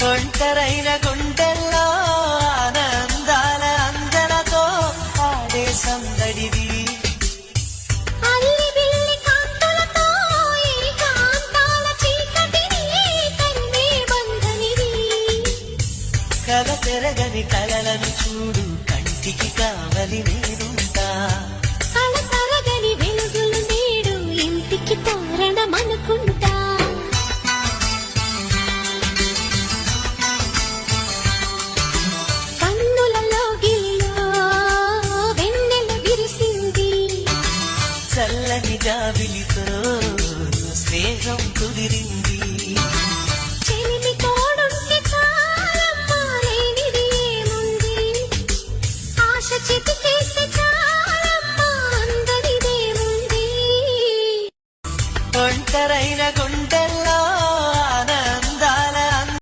ఒంటరైన గుండెల్లో ఆనందాల అందలతో ఆడే సందడిది కల తెరగని కలలను చూడు కంటికి కావలి నేనుంటా